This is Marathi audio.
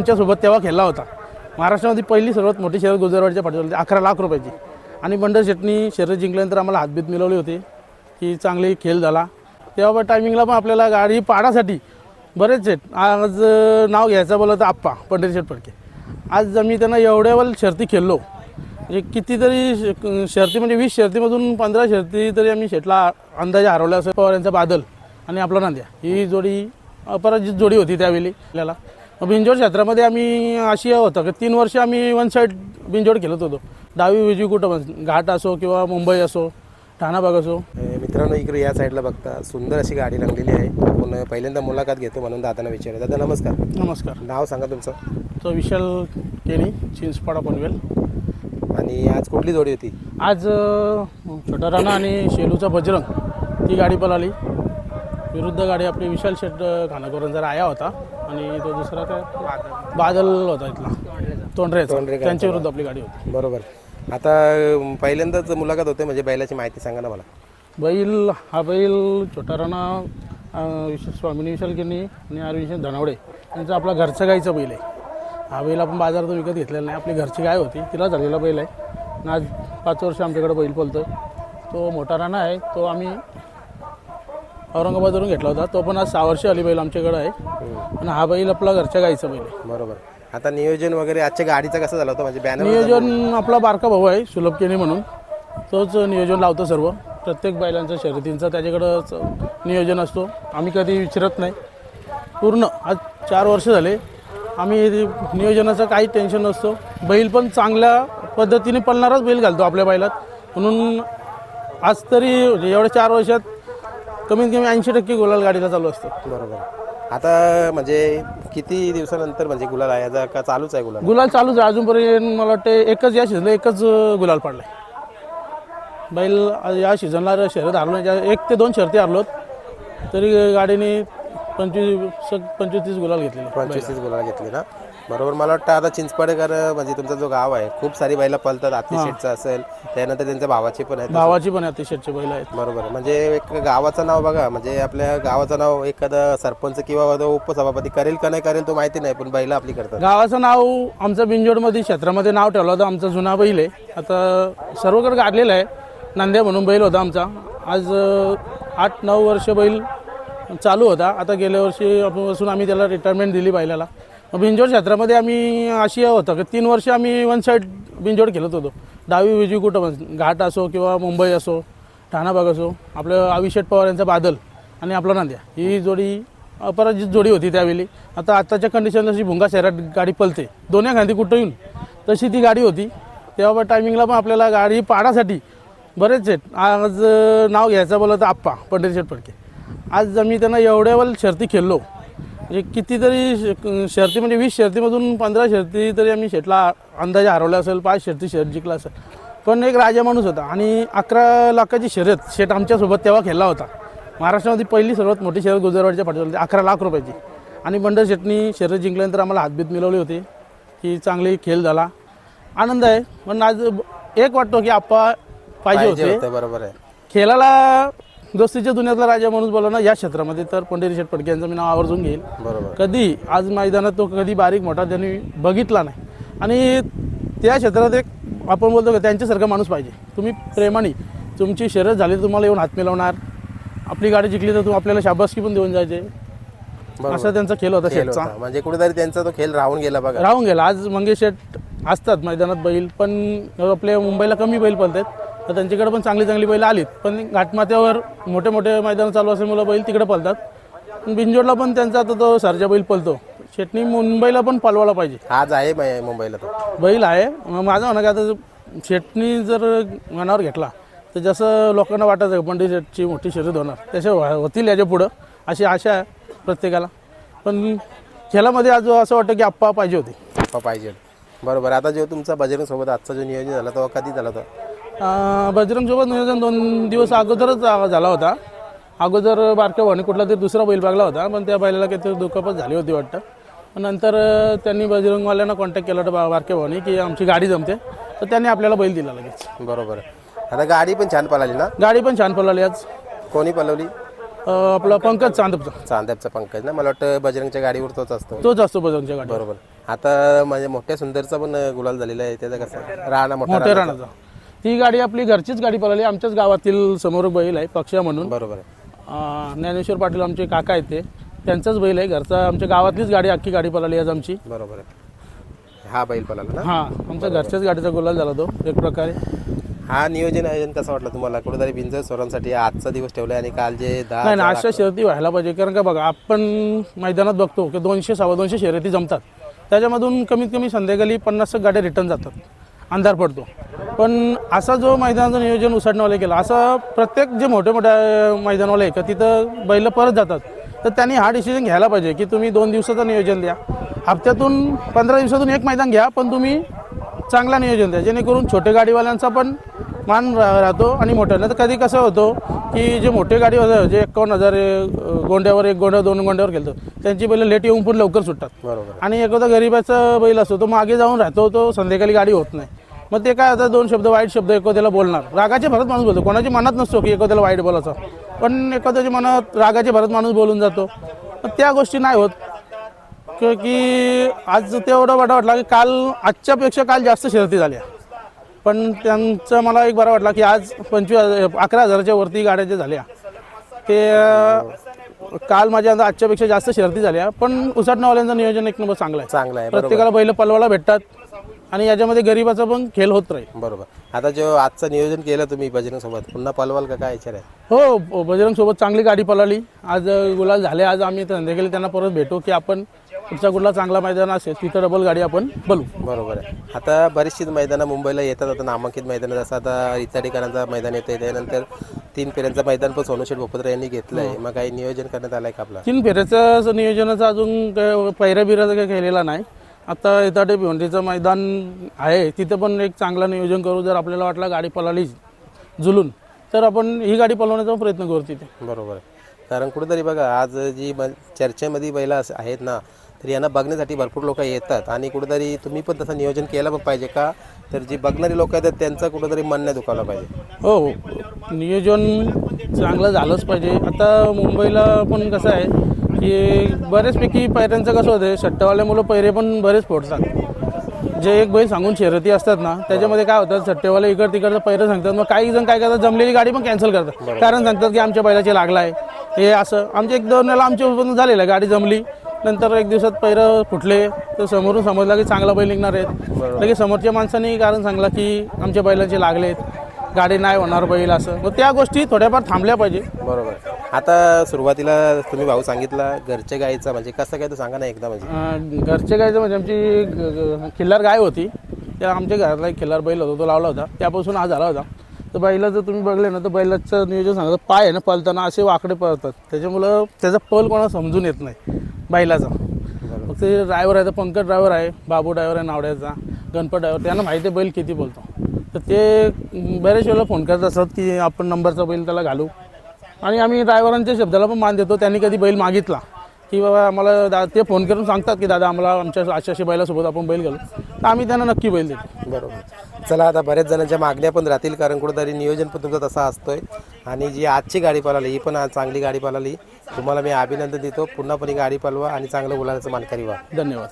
त्यांच्यासोबत तेव्हा खेळला होता। महाराष्ट्रामध्ये पहिली सर्वात मोठी शर्यत गुजरवाडीच्या पाठीवर 11 लाख रुपयाची आणि बंडर शेटनी शर्यत जिंकल्यानंतर आम्हाला हातबीत मिळवली होती की चांगली खेळ झाला। तेव्हा टायमिंगला पण आपल्याला गाडी पाडासाठी बरेच शेट आज नाव घ्यायचं बोललं तर आप्पा पंढरी शेट फडके। आज आम्ही त्यांना एवढ्यावर शर्ती खेळलो म्हणजे कितीतरी शर्ती म्हणजे 20 शर्तीमधून 15 शर्ती तरी आम्ही शेटला अंदाजे हरवल्या असं। पवार यांचा बादल आणि आपला नांद्या ही जोडी अपराजित जोडी होती त्यावेळी आपल्याला। बिंजोड क्षेत्रामध्ये आम्ही अशी होतं की 3 वर्ष आम्ही वन साईड बिंजोड खेळत होतो। डावी उजवी कुठं घाट असो किंवा मुंबई असो ठाणा भाग असो। मित्रांनो इकडे या साईडला बघता सुंदर अशी गाडी रंगलेली आहे। आपण पहिल्यांदा मुलाखत घेतो म्हणून दादांना विचारलं। दादा नमस्कार। नमस्कार। नाव सांगा तुमचं? तो विशाल केनी चिंचपाडा पनवेल। आणि आज कुठली जोडी होती? आज छोटा राणा आणि शेलूचा बजरंग ती गाडी पळाली। विरुद्ध गाडी आपली विशाल शेट खानाकोरांचा राया होता आणि तो दुसरा काय बादल होता इथला तोंडरेचा, त्यांच्या विरुद्ध आपली गाडी होती। बरोबर। आता पहिल्यांदाच मुलाखत होते म्हणजे बैलाची माहिती सांगा ना मला। बैल हा बैल छोटा राणा स्वामिनी विशाल केनी आणि अरविंद धनावडे यांचा आपला घरचा गाईचा बैल आहे। हा बैल आपण बाजारातून विकत घेतलेला नाही, आपली घरची गाय होती तिला झालेला बैल आहे आणि आज 5 वर्ष आमच्याकडे बैल पळतो। तो मोठा राणा आहे, तो आम्ही औरंगाबादवरून घेतला होता, तो पण आज 6 वर्ष आली बैल आमच्याकडे आहे आणि हा बैल आपला घरच्या गाईचा बैल आहे। बरोबर। आता नियोजन वगैरे आजच्या गाडीचा कसं झालं होतं म्हणजे बॅनर? नियोजन आपला बारका भाऊ आहे सुलभ केनी म्हणून, तोच नियोजन लावतो सर्व प्रत्येक बैलांच्या शर्यतींचा त्याच्याकडं नियोजन असतो। आम्ही कधी विचारत नाही पूर्ण। आज 4 वर्ष झाले आम्ही नियोजनाचं काही टेन्शन नसतो। बैल पण चांगल्या पद्धतीने पळणारच बैल घालतो आपल्या बैलात, म्हणून आज तरी एवढ्या 4 वर्षात कमीत कमी 80% गुलाल गाडीला चालू असतो। बरोबर। आता म्हणजे किती दिवसानंतर म्हणजे गुलाल आहे याचा का चालूच आहे? गुलाल चालूच आहे अजूनपर्यंत। मला वाटतं एकच या सीझनला एकच गुलाल पडलाय बैल। या सीझनला शर्यत हरलो 1 ते 2 शर्ती हरलोत तरी गाडीने 25-30 गुलाल घेतले। 25 गुलाल घेतले ना? बरोबर। मला वाटतं आता चिंचपाडेकर म्हणजे तुमचा जो गाव आहे खूप सारी बैला पळतात, अतिशेटचं असेल त्यानंतर त्यांच्या भावाची पण आहेत। भावाची पण अतिशेटचे बैल आहेत। बरोबर। म्हणजे एक गावाचं नाव बघा, म्हणजे आपल्या गावाचं नाव एखादा सरपंच किंवा उपसभापती करेल का नाही करेल तो माहिती नाही, पण बैला आपली करतात। गावाचं नाव आमचं बिंजोडमध्ये क्षेत्रामध्ये नाव ठेवलं होतं, आमचा जुना बैल आहे आता सर्वकडे गाडलेला आहे। नांद्या म्हणून बैल होता आमचा, आज 8-9 वर्ष बैल चालू होता। आता गेल्या वर्षीपासून आम्ही त्याला रिटायरमेंट दिली बैलाला। बिंजोड क्षेत्रामध्ये आम्ही अशी होतं की 3 वर्ष आम्ही वन साईड बिंजोड खेळत होतो। डावी उजवी कुठं घाट असो किंवा मुंबई असो ठाणा भाग असो। आपलं अविशेट पवार यांचा बादल आणि आपला नांद्या ही जोडी अपराजित जोडी होती त्यावेळी। आताच्या कंडिशनला अशी भुंगा शहरात गाडी पळते दोन्ही खांदी कुठं येऊन, तशी ती गाडी होती। तेव्हा टायमिंगला पण आपल्याला गाडी पाडासाठी बरेच शेट आज नाव घ्यायचं बोललं तर आप्पा पंढरी शेट फडके। आज आम्ही त्यांना एवढ्यावर शर्ती खेळलो म्हणजे कितीतरी शर्ती म्हणजे 20 शर्तीमधून 15 शर्ती तरी आम्ही शेटला अंदाजे हरवल्या असेल। 5 शर्ती शेट जिंकला असेल, पण एक राजा माणूस होता आणि 11 लाखाची शर्यत शेट आमच्यासोबत तेव्हा खेळला होता। महाराष्ट्रामध्ये पहिली सर्वात मोठी शर्यत गुजरवाडीच्या पाठीवर 11 लाख रुपयाची आणि बंडर शेटनी शर्यत जिंकल्यानंतर आम्हाला हातबीत मिळवली होती की चांगली खेळ झाला, आनंद आहे। पण आज एक वाटतो की आप्पा पाहिजे होते। बरोबर आहे। खेळाला दोस्तीच्या दुनियातला राजा माणूस बोला ना या क्षेत्रामध्ये तर पंढरी शेट फडके यांचं मी नाव आवर्जून घेईल। बरोबर। कधी आज मैदानात तो कधी बारीक मोठा त्यांनी बघितला नाही आणि त्या क्षेत्रात एक आपण बोलतो की त्यांच्यासारखा माणूस पाहिजे। तुम्ही प्रेमाने तुमची शर्यत झाली तर तुम्हाला येऊन हात मिळवणार, आपली गाडी जिंकली तर आपल्याला शाबासकी पण देऊन जायचे, असा त्यांचा खेळ होता शेटचा। म्हणजे कुठेतरी त्यांचा तो खेळ राहून गेला बघा, राहून गेला। आज मंगेश शेट असतात मैदानात बैल, पण आपल्या मुंबईला कमी बैल पळतात तर त्यांच्याकडे पण चांगली बैल आलीत, पण घाटमाथ्यावर मोठे मैदान चालू असल्यामुळे बैल तिकडे पळतात। बिंजोडला पण त्यांचा आता तो सरजा बैल पळतो। शेटनी मुंबईला पण पळवायला पाहिजे। आज आहे मुंबईला तो बैल आहे। माझं म्हणणं का आता शेटनी जर मनावर घेतला तर जसं लोकांना वाटायचं पंढरी शेटची मोठी शर्यत होणार तसे होतील याच्या पुढं, अशी आशा आहे प्रत्येकाला। पण खेळामध्ये आज असं वाटतं की आप्पा पाहिजे होते। आप्पा पाहिजे। बरोबर। आता जो तुमचा बजरंग सोबत आजचा जो नियोजन झाला तो कधी झाला होता? बजरंग सोबत नियोजन 2 दिवस अगोदरच झाला होता। अगोदर बारक्या भावाने कुठला तरी दुसरा बैल बघला होता, पण त्या बैलाला काहीतरी दुखापत झाली होती वाटतं। नंतर त्यांनी बजरंगवाल्यांना कॉन्टॅक्ट केला होता बारक्या भावाने की आमची गाडी जमते, तर त्यांनी आपल्याला बैल दिला लगेच। बरोबर। आता गाडी पण छान पळाली ना? गाडी पण छान पळाली आज। कोणी पळवली? आपला पंकज चांदपचा. चांदपचा पंकज ना, मला वाटतं बजरंगच्या गाडीवर तोच असतो. तोच असतो बजरंगच्या गाडी. बरोबर. आता म्हणजे मोठ्या सुंदरचा पण गुलाल झालेला आहे, त्याचा कसं राणा मोठ्या मोठा राणाचा. ती गाडी आपली घरचीच गाडी पळाली, आमच्याच गावातील समोर बैल आहे पक्षा म्हणून. बरोबर आहे. ज्ञानेश्वर पाटील आमचे काका आहेत ते, त्यांचाच बैल आहे घरचा. आमच्या गावातलीच गाडी अख्खी गाडी पळाली आज आमची. बरोबर आहे. हा बैल पळाला ना. हां, आमच्या घरच्याच गाडीचा गुलाल झाला तो एक प्रकारे. हा नियोजन आयोजन कसं वाटलं तुम्हाला? कुठेतरी बिंजर सोरांसाठी आजचा दिवस ठेवलाय आणि काल जे नाही ना, अशा शर्यती व्हायला पाहिजे. कारण का बघा, आपण मैदानात बघतो की 200-250 शर्यती जमतात, त्याच्यामधून कमीत कमी संध्याकाळी 50 गाड्या रिटर्न जातात, अंधार पडतो. पण असा जो मैदानाचं नियोजन उसडणवाले केलं, असं प्रत्येक जे मोठे मोठ्या मैदानवाले आहे का तिथं बैल परत जातात, तर त्यांनी हा डिसिजन घ्यायला पाहिजे की तुम्ही 2 दिवसाचं नियोजन द्या, हप्त्यातून 15 दिवसातून एक मैदान घ्या, पण तुम्ही चांगला नियोजन द्या, जेणेकरून छोटे गाडीवाल्यांचा पण मान राहतो आणि मोठ्या. नाही तर कधी कसं होतं की जे मोठे गाडी होतं, जे 51,000 गोंड्यावर, 1 गोंड्या 2 गोंड्यावर खेळतो, त्यांची बैल लेट येऊन पण लवकर सुटतात. बरोबर. आणि एखादा गरीबाचा बैल असतो तो मागे जाऊन राहतो, तो संध्याकाळी गाडी होत नाही. मग ते काय होतं, 2 शब्द वाईट शब्द एखाद्याला बोलणार, रागाचे भरत माणूस बोलतो, कोणाच्या मनात नसतो की एखाद्याला वाईट बोलायचा, पण एखाद्याच्या मनात रागाचे भरत माणूस बोलून जातो. तर त्या गोष्टी नाही होत. की आज तेवढं वाटला की आजच्यापेक्षा काल जास्त शर्यती झाल्या, पण त्यांचं मला एक बरं वाटला की आज 11,000च्या वरती गाड्या ज्या झाल्या ते काल माझ्या आजच्यापेक्षा जास्त शर्यती झाल्या. पण उसटणावाल्यांचं नियोजन एक नंबर चांगलं आहे. प्रत्येकाला बैल पलवायला भेटतात आणि याच्यामध्ये गरिबाचा पण खेळ होत राहील. बरोबर. आता जो आजचं नियोजन केलं तुम्ही बजरंग सोबत, पुन्हा पलवाल का काय विचार आहे? हो, बजरंग सोबत चांगली गाडी पळाली, आज गुलाल झाले. आज आम्ही संध्याकाळी त्यांना परत भेटू की आपण पुढचा कुठला चांगला मैदान असेल तिथं डबल गाडी आपण बोलू. बरोबर आहे. आता बरीचशी मैदानं मुंबईला येतात, आता नामांकित मैदान, जसं आता इत्यादिकारांचा मैदान येतं, त्यानंतर 3 फेऱ्यांचं मैदान पण सोनू शेठ भोपत्रे यांनी घेतलं आहे. मग काही नियोजन करण्यात आलं आहे का आपलं? 3 फेऱ्याचं नियोजनाचं अजून पैऱ्या बिऱ्याचं काही केलेला नाही. आता इथं भिवंडीचं मैदान आहे, तिथं पण एक चांगलं नियोजन करू. जर आपल्याला वाटलं गाडी पळाली जुलून, तर आपण ही गाडी पळवण्याचा प्रयत्न करू तिथे. बरोबर आहे. कारण कुठेतरी बघा, आज जी चर्चेमध्ये बैला आहेत ना, तर यांना बघण्यासाठी भरपूर लोक येतात आणि कुठेतरी तुम्ही पण तसं नियोजन केलं पण पाहिजे का? तर जी बघणारी लोक आहेत त्यांचं कुठेतरी मन नाही दुखावलं पाहिजे. हो, नियोजन चांगलं झालंच पाहिजे. आता मुंबईला पण कसं आहे की बऱ्याचपैकी पैऱ्यांचं कसं होतं, सट्टेवाल्यामुळं पैरे पण बरेच फोडतात. जे एक बैल सांगून शर्यती असतात ना, त्याच्यामध्ये काय होतं, सट्टेवाले इकड तिकडचं पैरं सांगतात. मग काही जण काय करतात, जमलेली गाडी पण कॅन्सल करतात, कारण सांगतात की आमच्या बैलाची लागला आहे हे असं. आमचे 1-2 वेळेला आमच्या उत्पन्न झालेलं आहे, गाडी जमली, नंतर 1 दिवसात पैरं फुटले, तर समोरून समजला की चांगला बैल निघणार आहेत. लगेच समोरच्या माणसांनी कारण सांगला की आमच्या बैलाचे लागलेत, गाडी नाही होणार बैल, असं. मग त्या गोष्टी थोड्याफार थांबल्या पाहिजे. बरोबर. आता सुरुवातीला तुम्ही भाऊ सांगितला घरच्या गायीचा, म्हणजे कसं काय तो सांगा ना एकदा. म्हणजे घरच्या गायचं म्हणजे आमची खिल्लार गाय होती, त्या आमच्या घरातला एक खिल्लार बैल होता, तो लावला होता, त्यापासून आज झाला होता. तर बैलाचं तुम्ही बघले ना, तर बैलाचं नियोजन सांगतात, पाय आहे ना पळताना असे वाकडे पळतात, त्याच्यामुळं त्याचा पल कोणाला समजून येत नाही बैलाचा. फक्त ड्रायव्हर आहे, तर पंकज ड्रायव्हर आहे, बाबू ड्रायव्हर आहे नावड्याचा, गणपत ड्रायव्हर, त्यांना माहिती आहे बैल किती बोलतो. तर ते बऱ्याच वेळेला फोन करत असतात की आपण नंबरचा बैल त्याला घालू, आणि आम्ही ड्रायव्हरांच्या शब्दाला पण मान देतो. त्यांनी कधी बैल मागितला की बाबा आम्हाला ते फोन करून सांगतात की दादा आम्हाला आमच्या अशाशी बैलासोबत आपण बैल घालू, तर आम्ही त्यांना नक्की बैल देतो. बरोबर. चला, आता बऱ्याच जणांच्या मागण्या पण राहतील, कारण कुठेतरी नियोजन पण तुमचं तसा असतोय. आणि जी आजची गाडी पळाली ही पण आज चांगली गाडी पळाली, तुम्हाला मी अभिनंदन देतो. पुन्हा पण ही गाडी पळवा आणि चांगलं बोलायचं मानकरी व्हा. धन्यवाद.